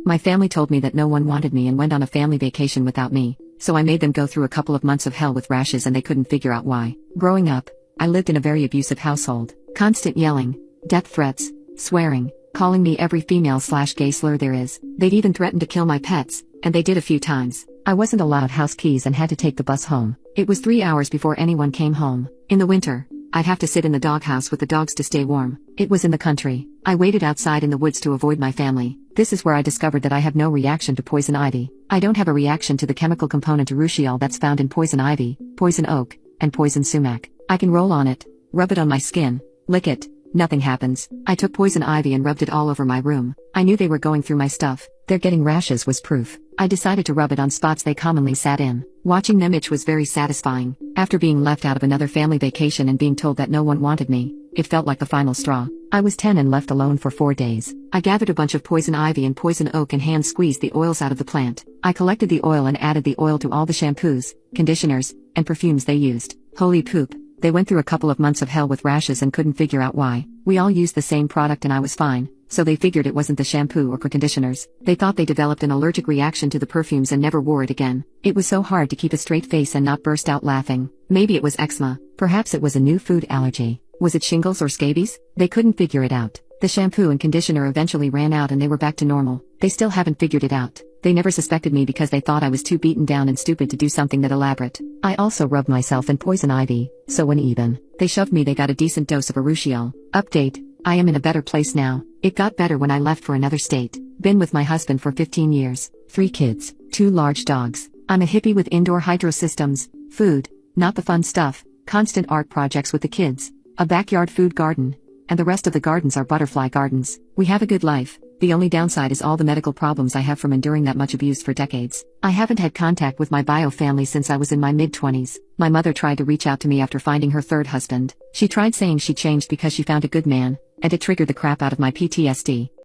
My family told me that no one wanted me and went on a family vacation without me, so I made them go through a couple of months of hell with rashes and they couldn't figure out why. Growing up, I lived in a very abusive household. Constant yelling, death threats, swearing, calling me every female/gay slur there is. They'd even threatened to kill my pets, and they did a few times. I wasn't allowed house keys and had to take the bus home. It was 3 hours before anyone came home. In the winter, I'd have to sit in the doghouse with the dogs to stay warm. It was in the country. I waited outside in the woods to avoid my family. This is where I discovered that I have no reaction to poison ivy. I don't have a reaction to the chemical component urushiol that's found in poison ivy, poison oak, and poison sumac. I can roll on it, rub it on my skin, lick it, nothing happens. I took poison ivy and rubbed it all over my room. I knew they were going through my stuff. Their getting rashes was proof. I decided to rub it on spots they commonly sat in. Watching them itch was very satisfying. After being left out of another family vacation and being told that no one wanted me, it felt like the final straw. I was 10 and left alone for 4 days. I gathered a bunch of poison ivy and poison oak and hand squeezed the oils out of the plant. I collected the oil and added the oil to all the shampoos, conditioners, and perfumes they used. Holy poop. They went through a couple of months of hell with rashes and couldn't figure out why. We all used the same product and I was fine, so they figured it wasn't the shampoo or conditioners. They thought they developed an allergic reaction to the perfumes and never wore it again. It was so hard to keep a straight face and not burst out laughing. Maybe it was eczema. Perhaps it was a new food allergy. Was it shingles or scabies? They couldn't figure it out. The shampoo and conditioner eventually ran out and they were back to normal. They still haven't figured it out. They never suspected me because they thought I was too beaten down and stupid to do something that elaborate. I also rubbed myself in poison ivy, so when they shoved me they got a decent dose of urushiol. Update: I am in a better place now. It got better when I left for another state. Been with my husband for 15 years. 3 kids, 2 large dogs. I'm a hippie with indoor hydro systems, food, not the fun stuff, constant art projects with the kids, a backyard food garden, and the rest of the gardens are butterfly gardens. We have a good life. The only downside is all the medical problems I have from enduring that much abuse for decades. I haven't had contact with my bio family since I was in my mid-20s. My mother tried to reach out to me after finding her 3rd husband. She tried saying she changed because she found a good man, and it triggered the crap out of my PTSD.